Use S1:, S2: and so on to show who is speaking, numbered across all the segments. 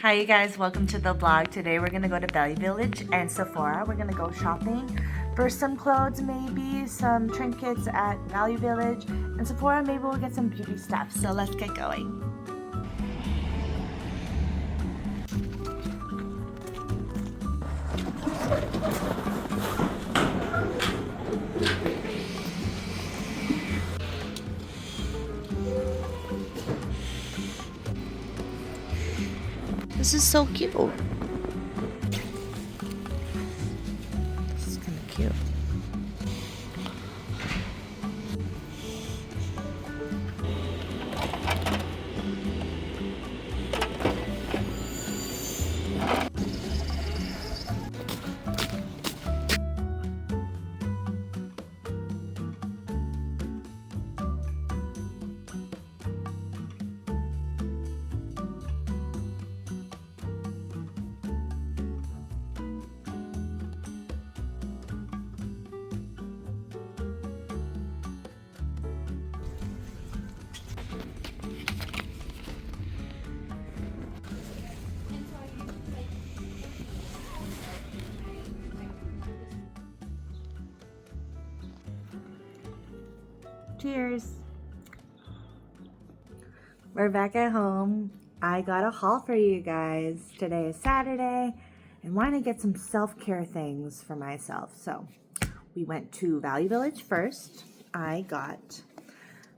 S1: Hi you guys, welcome to the vlog. Today we're gonna go to Value Village and Sephora. We're gonna go shopping for some clothes, maybe some trinkets at Value Village, and Sephora maybe we'll get some beauty stuff. So let's get going. This is so cute. This is kind of cute. Cheers. We're back at home. I got a haul for you guys. Today is Saturday and want to get some self-care things for myself. So we went to Value Village first. I got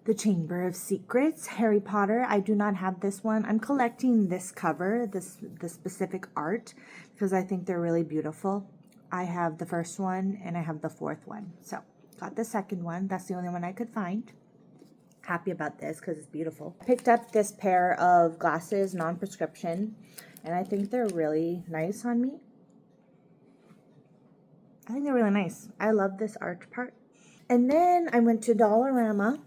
S1: the Chamber of Secrets, Harry Potter. I do not have this one. I'm collecting this cover, this specific art, because I think they're really beautiful. I have the first one and I have the fourth one. So got the second one. That's the only one I could find. Happy about this because it's beautiful. I picked up this pair of glasses, non-prescription, and I think they're really nice on me. I think they're really nice. I love this art part. And then I went to Dollarama.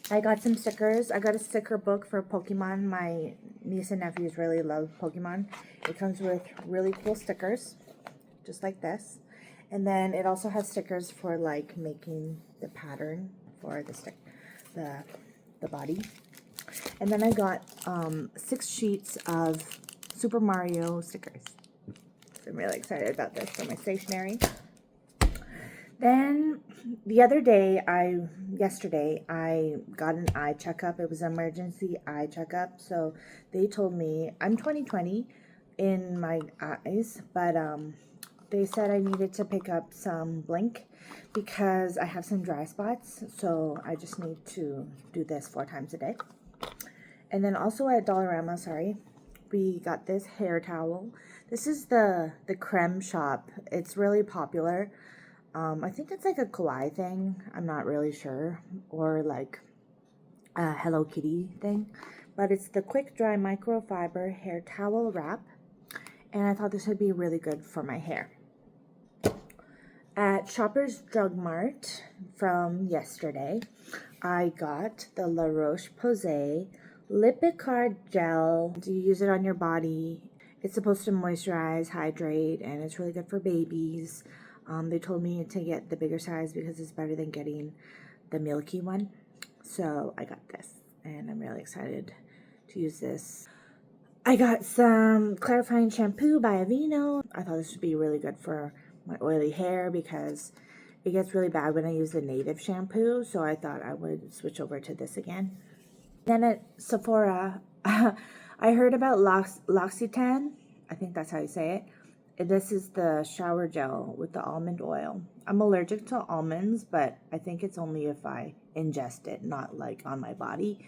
S1: I got some stickers. I got a sticker book for Pokemon. My niece and nephews really love Pokemon. It comes with really cool stickers, just like this. And then it also has stickers for like making the pattern for the body. And then I got 6 sheets of Super Mario stickers. So I'm really excited about this for my stationery. Then the other day, yesterday, I got an eye checkup. It was an emergency eye checkup. So they told me I'm 20/20 in my eyes, but they said I needed to pick up some Blink because I have some dry spots. So I just need to do this 4 times a day. And then also at Dollarama, we got this hair towel. This is the Creme Shop. It's really popular. I think it's like a kawaii thing. I'm not really sure. Or like a Hello Kitty thing. But it's the Quick Dry Microfiber Hair Towel Wrap. And I thought this would be really good for my hair. At Shoppers Drug Mart from yesterday, I got the La Roche-Posay Lipicard Gel. You use it on your body. It's supposed to moisturize, hydrate, and it's really good for babies. They told me to get the bigger size because it's better than getting the milky one. So I got this, and I'm really excited to use this. I got some clarifying shampoo by Aveeno. I thought this would be really good for my oily hair because it gets really bad when I use the native shampoo. So I thought I would switch over to this again. Then at Sephora, I heard about L'Occitane. I think that's how you say it. This is the shower gel with the almond oil. I'm allergic to almonds, but I think it's only if I ingest it, not like on my body.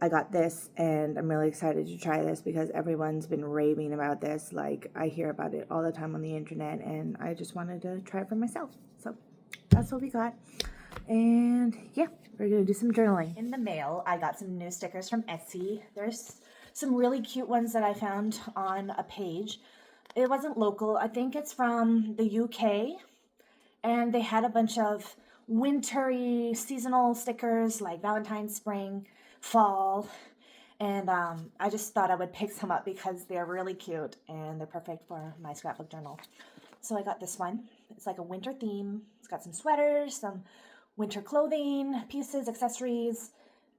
S1: I got this and I'm really excited to try this because everyone's been raving about this. Like I hear about it all the time on the internet and I just wanted to try it for myself. So that's what we got. And yeah, we're gonna do some journaling. In the mail, I got some new stickers from Etsy. There's some really cute ones that I found on a page. It wasn't local. I think it's from the UK. And they had a bunch of wintry seasonal stickers like Valentine's, spring, fall. And I just thought I would pick some up because they're really cute and they're perfect for my scrapbook journal. So I got this one. It's like a winter theme. It's got some sweaters, some winter clothing, pieces, accessories,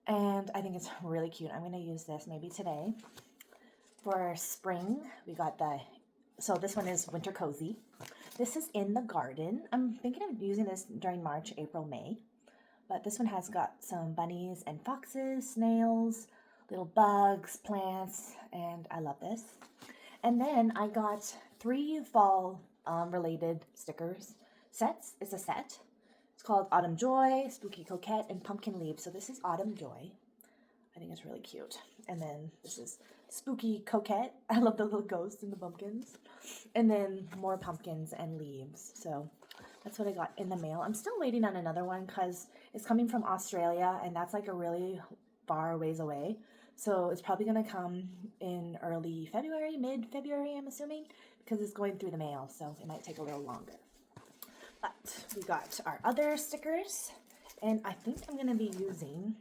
S1: and I think it's really cute. I'm going to use this maybe today. For spring, we got so this one is Winter Cozy. This is in the garden. I'm thinking of using this during March, April, May. But this one has got some bunnies and foxes, snails, little bugs, plants, and I love this. And then I got 3 fall related stickers sets. It's a set. It's called Autumn Joy, Spooky Coquette, and Pumpkin Leaves. So this is Autumn Joy. I think it's really cute. And then this is Spooky Coquette. I love the little ghosts and the pumpkins. And then more pumpkins and leaves. So that's what I got in the mail. I'm still waiting on another one because it's coming from Australia, and that's like a really far ways away. So it's probably going to come in early February, mid-February, I'm assuming, because it's going through the mail. So it might take a little longer. But we got our other stickers, and I think I'm going to be using...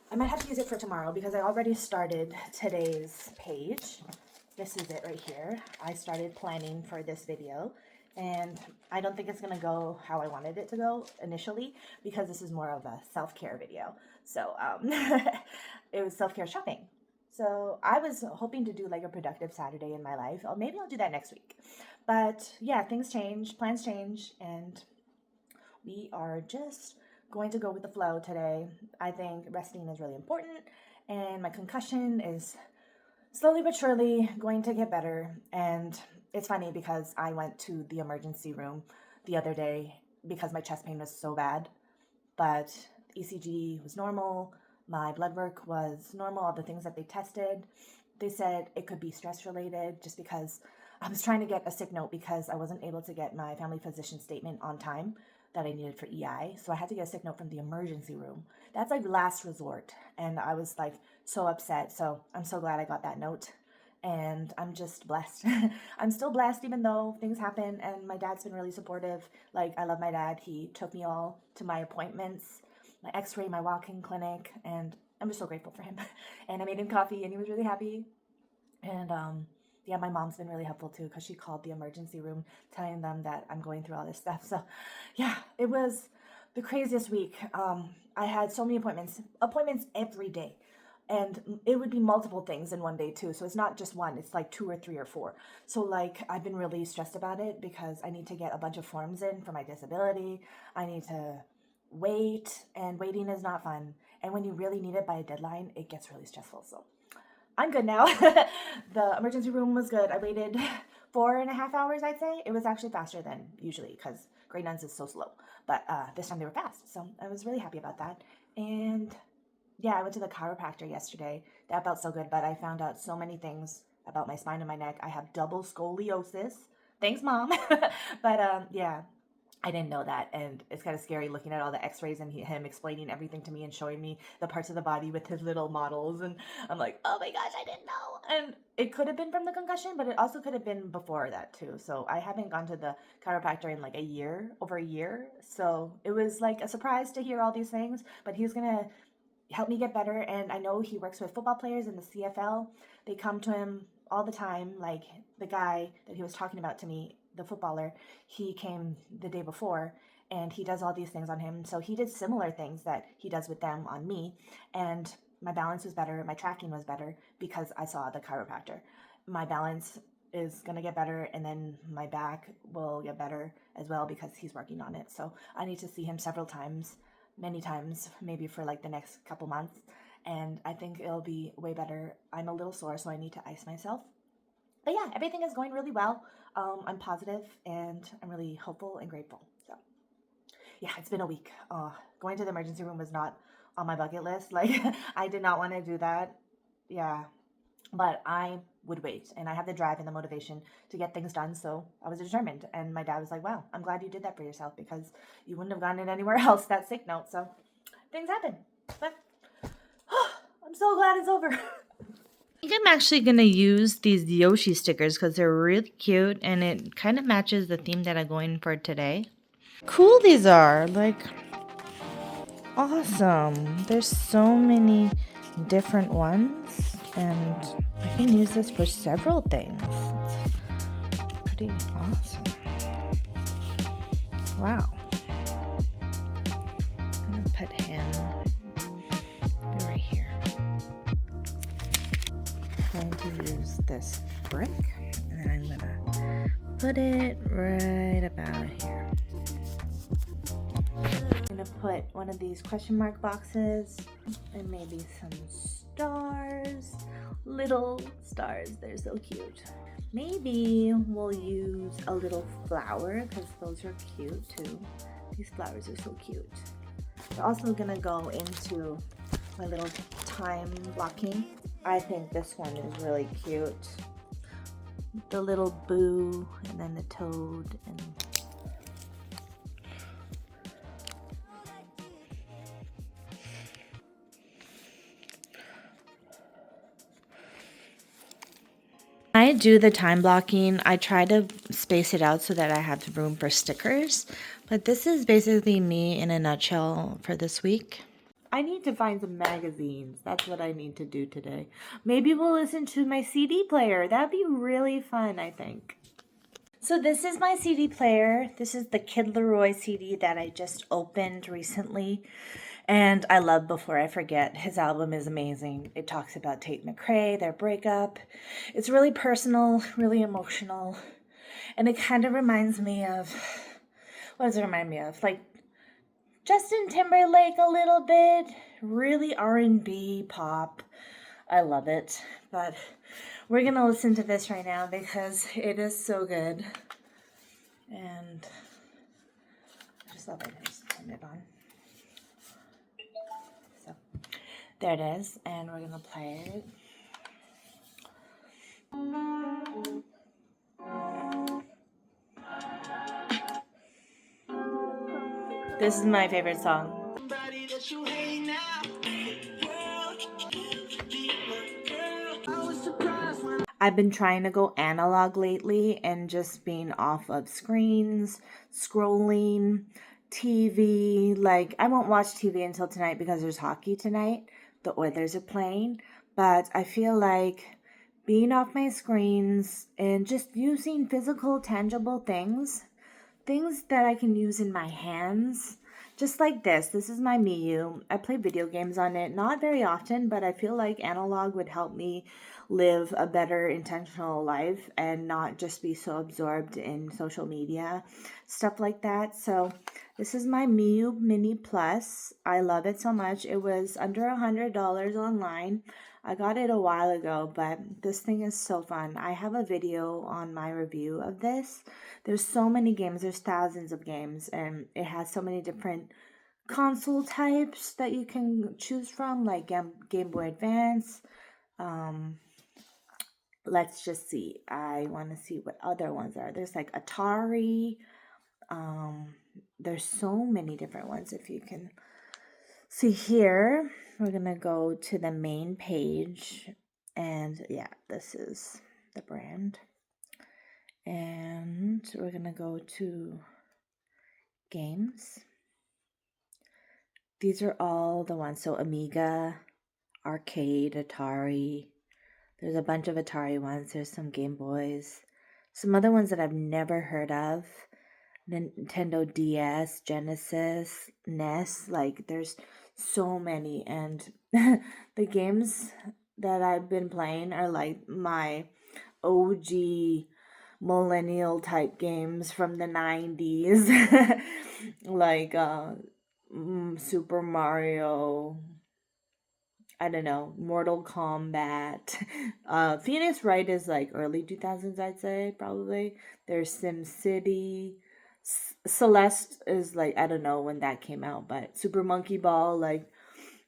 S1: I might have to use it for tomorrow because I already started today's page. This is it right here. I started planning for this video, and I don't think it's going to go how I wanted it to go initially because this is more of a self-care video. So it was self-care shopping. So I was hoping to do like a productive Saturday in my life. Or maybe I'll do that next week. But yeah, things change, plans change, and we are just going to go with the flow today. I think resting is really important, and my concussion is slowly but surely going to get better. And it's funny because I went to the emergency room the other day because my chest pain was so bad, but ECG was normal, my blood work was normal, all the things that they tested. They said it could be stress related just because I was trying to get a sick note because I wasn't able to get my family physician statement on time that I needed for EI. So I had to get a sick note from the emergency room. That's like last resort. And I was like so upset. So I'm so glad I got that note. And I'm just blessed. I'm still blessed even though things happen. And my dad's been really supportive. Like, I love my dad. He took me all to my appointments, my x-ray, my walk-in clinic. And I'm just so grateful for him. And I made him coffee and he was really happy. And yeah, my mom's been really helpful too because she called the emergency room telling them that I'm going through all this stuff. So yeah, it was the craziest week. I had so many appointments every day. And it would be multiple things in one day too. So it's not just one, it's like 2 or 3 or 4. So like I've been really stressed about it because I need to get a bunch of forms in for my disability. I need to wait, and waiting is not fun. And when you really need it by a deadline, it gets really stressful. So I'm good now. The emergency room was good. I waited 4.5 hours, I'd say. It was actually faster than usually because grade 9s is so slow. But this time they were fast. So I was really happy about that. And yeah, I went to the chiropractor yesterday. That felt so good, but I found out so many things about my spine and my neck. I have double scoliosis. Thanks, Mom. But yeah, I didn't know that, and it's kind of scary looking at all the x-rays and him explaining everything to me and showing me the parts of the body with his little models, and I'm like, oh my gosh, I didn't know. And it could have been from the concussion, but it also could have been before that too. So I haven't gone to the chiropractor in like over a year, so it was like a surprise to hear all these things, but he's gonna help me get better. And I know he works with football players in the CFL. They come to him all the time. Like the guy that he was talking about to me, the footballer, he came the day before and he does all these things on him. So he did similar things that he does with them on me. And my balance was better. My tracking was better because I saw the chiropractor. My balance is going to get better, and then my back will get better as well because he's working on it. So I need to see him several times, many times, maybe for like the next couple months. And I think it'll be way better. I'm a little sore, so I need to ice myself. But yeah, everything is going really well. I'm positive and I'm really hopeful and grateful. So yeah, it's been a week. Going to the emergency room was not on my bucket list. Like I did not want to do that. Yeah, but I would wait, and I have the drive and the motivation to get things done. So I was determined, and my dad was like, wow, I'm glad you did that for yourself because you wouldn't have gotten it anywhere else, that sick note. So things happen, but I'm so glad it's over.
S2: I think I'm actually going to use these Yoshi stickers because they're really cute and it kind of matches the theme that I'm going for today. Cool these are, like, awesome. There's so many different ones and I can use this for several things. It's pretty awesome. Wow. I'm going to put him right here. I'm going to
S1: use this brick, and then I'm gonna put it right about here. I'm gonna put one of these question mark boxes and maybe some stars, little stars. They're so cute. Maybe we'll use a little flower because those are cute too. These flowers are so cute. We're also gonna go into my little time blocking. I think this one is really cute. The little boo and then the toad and I do the time blocking. I try to space it out so that I have room for stickers, but this is basically me in a nutshell for this week. I need to find some magazines. That's what I need to do today. Maybe we'll listen to my CD player. That'd be really fun, I think. So this is my CD player. This is the Kid Laroi CD that I just opened recently. And I love Before I Forget. His album is amazing. It talks about Tate McRae, their breakup. It's really personal, really emotional. And it kind of reminds me of, what does it remind me of? Like Justin Timberlake a little bit. Really R&B pop. I love it. But we're going to listen to this right now because it is so good. And I just love it. I just turn it on. So there it is, and we're gonna play it. This is my favorite song. I've been trying to go analog lately and just being off of screens, scrolling, TV. Like, I won't watch TV until tonight because there's hockey tonight. The Oilers are playing. But I feel like being off my screens and just using physical, tangible things that I can use in my hands. Just like this. This is my Miyu. I play video games on it. Not very often, but I feel like analog would help me live a better intentional life and not just be so absorbed in social media, stuff like that. So this is my Miyu Mini Plus. I love it so much. It was under $100 online. I got it a while ago, but this thing is so fun. I have a video on my review of this. There's so many games. There's thousands of games, and it has so many different console types that you can choose from, like Game Boy Advance. Let's just see. I want to see what other ones are. There's like Atari. There's so many different ones. If you can see here, we're going to go to the main page. And yeah, this is the brand. And we're going to go to games. These are all the ones. So Amiga, Arcade, Atari. There's a bunch of Atari ones. There's some Game Boys. Some other ones that I've never heard of. Nintendo DS, Genesis, NES. Like, there's so many. And the games that I've been playing are like my OG millennial type games from the 90s. Like Super Mario, I don't know, Mortal Kombat. Phoenix Wright is like early 2000s, I'd say, probably. There's SimCity. Celeste is like, I don't know when that came out, but Super Monkey Ball, like,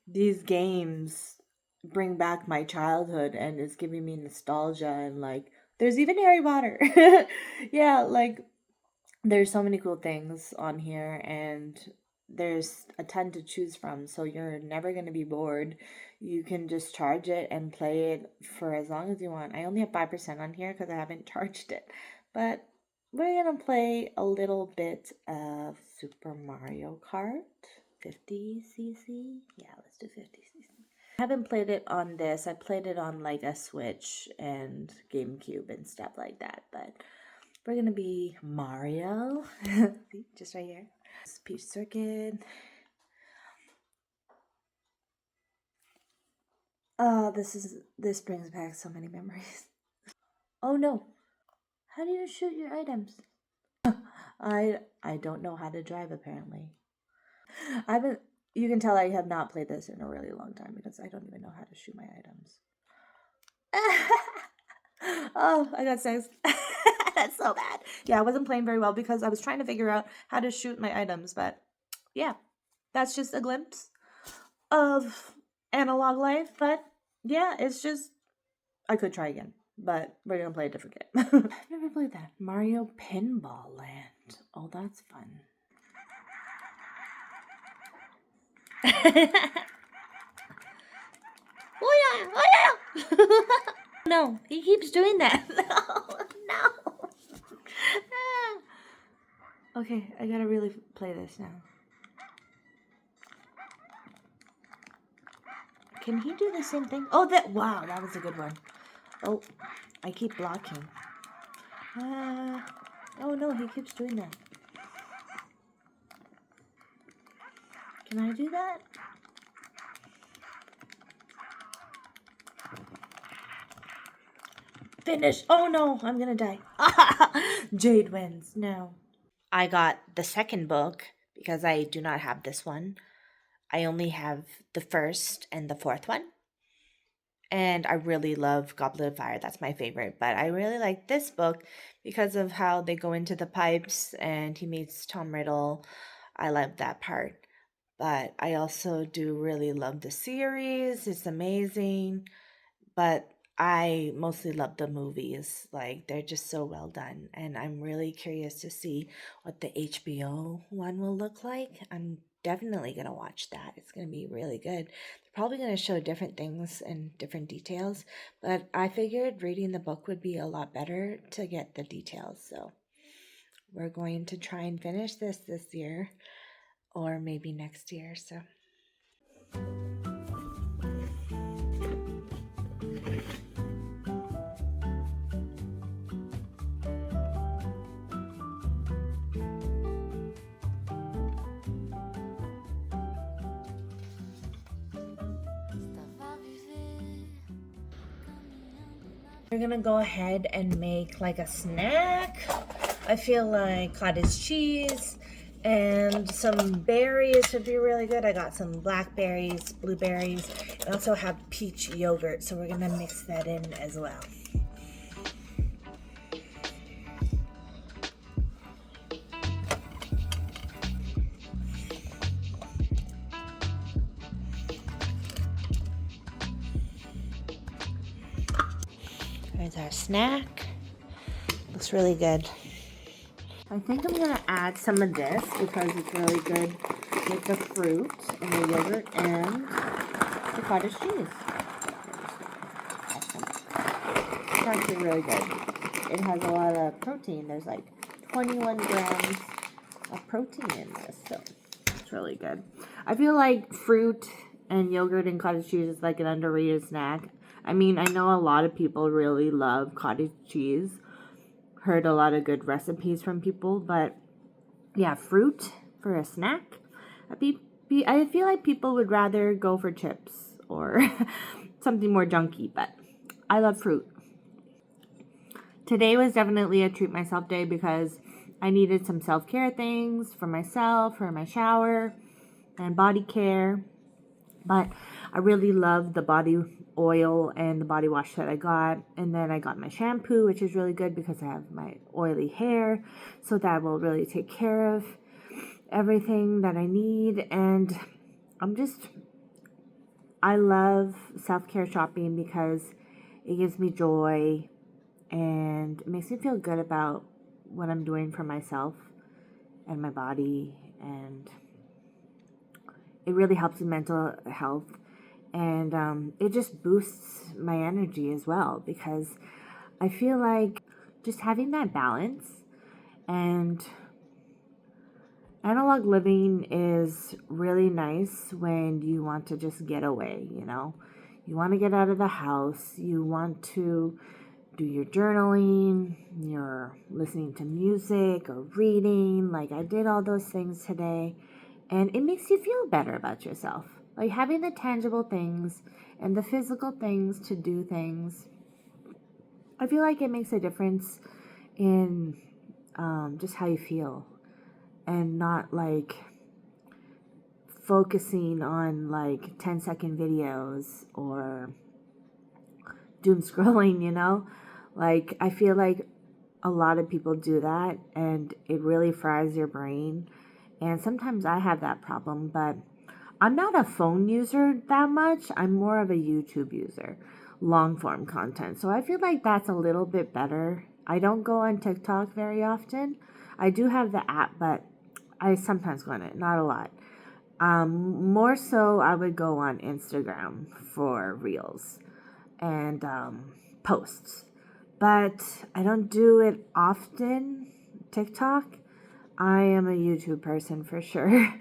S1: these games bring back my childhood and it's giving me nostalgia. And like, there's even Harry Potter. Yeah, like, there's so many cool things on here, and there's a ton to choose from, so you're never going to be bored. You can just charge it and play it for as long as you want. I only have 5% on here because I haven't charged it, but we're going to play a little bit of Super Mario Kart 50cc. Yeah, let's do 50cc. I haven't played it on this. I played it on like a Switch and GameCube and stuff like that, but we're gonna be Mario. See, just right here. Peach Circuit. Oh, this brings back so many memories. Oh no. How do you shoot your items? I don't know how to drive apparently. I haven't you can tell I have not played this in a really long time because I don't even know how to shoot my items. Oh, I got six. That's so bad. Yeah, I wasn't playing very well because I was trying to figure out how to shoot my items, but yeah, that's just a glimpse of analog life. But yeah, it's just I could try again, but we're gonna play a different game. I've never played that. Mario Pinball Land. Oh, that's fun. Oh yeah, oh yeah. No, he keeps doing that. No, no. Okay, I gotta really play this now. Can he do the same thing? Oh, wow, that was a good one. Oh, I keep blocking. Oh no, he keeps doing that. Can I do that? Finish. Oh no, I'm gonna die. Jade wins. No. I got the second book because I do not have this one. I only have the first and the fourth one. And I really love Goblet of Fire. That's my favorite. But I really like this book because of how they go into the pipes and he meets Tom Riddle. I love that part. But I also do really love the series. It's amazing. But I mostly love the movies. Like, they're just so well done. And I'm really curious to see what the HBO one will look like. I'm definitely going to watch that. It's going to be really good. They're probably going to show different things and different details. But I figured reading the book would be a lot better to get the details. So we're going to try and finish this year or maybe next year. So. We're gonna go ahead and make like a snack. I feel like cottage cheese and some berries would be really good. I got some blackberries, blueberries. I also have peach yogurt, so we're gonna mix that in as well. There's our snack. Looks really good. I think I'm gonna add some of this because it's really good with the fruit and the yogurt and the cottage cheese. It's actually really good. It has a lot of protein. There's like 21 grams of protein in this, so it's really good. I feel like fruit and yogurt and cottage cheese is like an underrated snack. I mean, I know a lot of people really love cottage cheese. Heard a lot of good recipes from people, but yeah, fruit for a snack. I feel like people would rather go for chips or something more junky, but I love fruit. Today was definitely a treat myself day because I needed some self-care things for myself, for my shower, and body care. But I really love the body oil and the body wash that I got. And then I got my shampoo, which is really good because I have my oily hair. So that will really take care of everything that I need. And I love self-care shopping because it gives me joy and it makes me feel good about what I'm doing for myself and my body, and it really helps with mental health, and it just boosts my energy as well because I feel like just having that balance and analog living is really nice when you want to just get away, you want to get out of the house, you want to do your journaling, you're listening to music or reading. Like I did all those things today, and it makes you feel better about yourself. Like having the tangible things and the physical things to do things I feel like it makes a difference in just how you feel, and not like focusing on like 10-second videos or doom scrolling, you know? Like, I feel like a lot of people do that and it really fries your brain. And sometimes I have that problem, but I'm not a phone user that much. I'm more of a YouTube user, long form content. So I feel like that's a little bit better. I don't go on TikTok very often. I do have the app, but I sometimes go on it, not a lot. More so, I would go on Instagram for reels and posts, but I don't do it often. TikTok, I am a YouTube person for sure,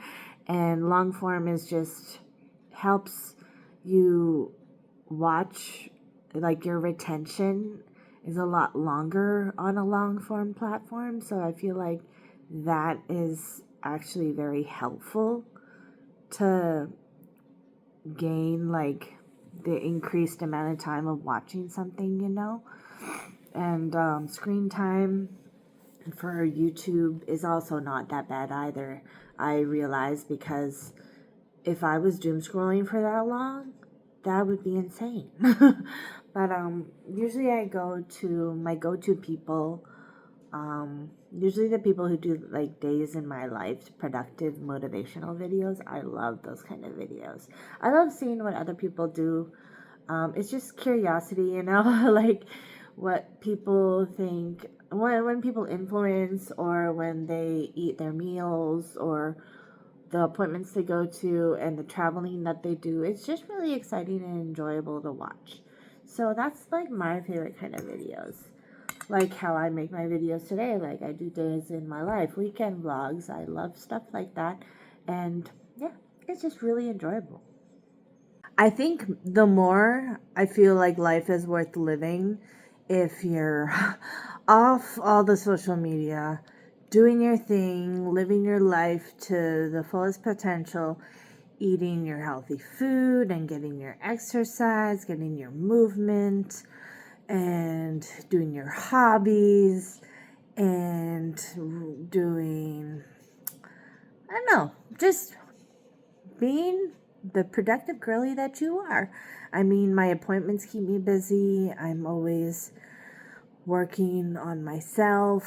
S1: and long form is just helps you watch, like your retention is a lot longer on a long form platform, so I feel like that is actually very helpful to gain like the increased amount of time of watching something, you know. And screen time for YouTube is also not that bad either, I realize, because if I was doom scrolling for that long, that would be insane. But usually I go to my go-to people, usually the people who do like days in my life, productive motivational videos. I love those kind of videos. I love seeing what other people do. It's just curiosity, you know, like what people think when people influence, or when they eat their meals, or the appointments they go to, and the traveling that they do. It's just really exciting and enjoyable to watch. So that's like my favorite kind of videos. Like how I make my videos today, like I do days in my life, weekend vlogs. I love stuff like that. And yeah, it's just really enjoyable. I think the more I feel like life is worth living if you're off all the social media, doing your thing, living your life to the fullest potential, eating your healthy food and getting your exercise, getting your movement, and doing your hobbies, and doing, I don't know, just being the productive girly that you are. I mean, my appointments keep me busy. I'm always working on myself.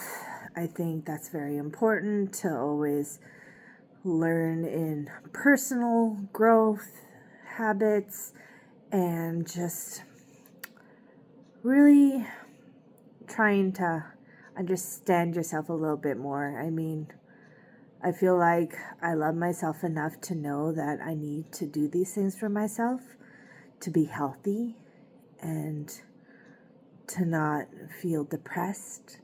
S1: I think that's very important to always learn in personal growth habits, and just really trying to understand yourself a little bit more. I mean, I feel like I love myself enough to know that I need to do these things for myself to be healthy and to not feel depressed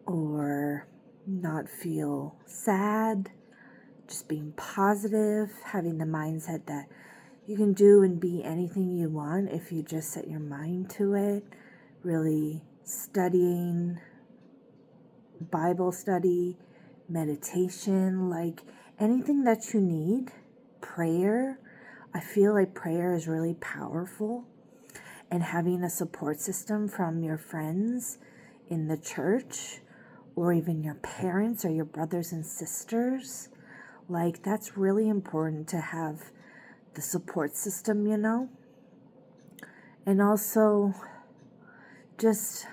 S1: or not feel sad. Just being positive, having the mindset that you can do and be anything you want if you just set your mind to it. Really studying, Bible study, meditation, like anything that you need. Prayer. I feel like prayer is really powerful, and having a support system from your friends in the church, or even your parents or your brothers and sisters, like that's really important to have the support system, you know. And also just,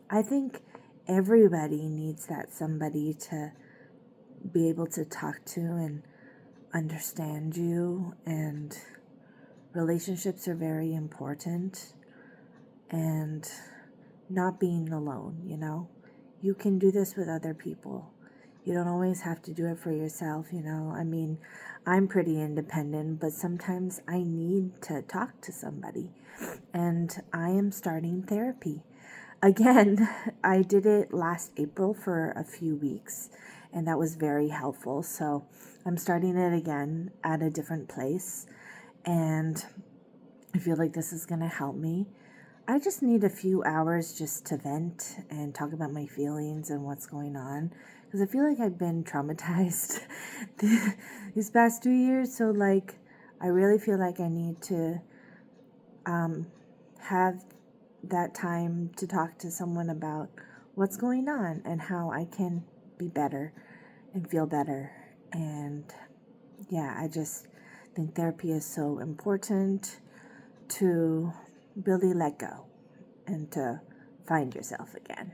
S1: I think everybody needs that somebody to be able to talk to and understand you, and relationships are very important, and not being alone, you know. You can do this with other people. You don't always have to do it for yourself, you know. I mean, I'm pretty independent, but sometimes I need to talk to somebody, and I am starting therapy. Again, I did it last April for a few weeks, and that was very helpful. So I'm starting it again at a different place, and I feel like this is going to help me. I just need a few hours just to vent and talk about my feelings and what's going on, because I feel like I've been traumatized these past 2 years. So like, I really feel like I need to have that time to talk to someone about what's going on and how I can be better and feel better. And yeah, I just think therapy is so important to really let go and to find yourself again.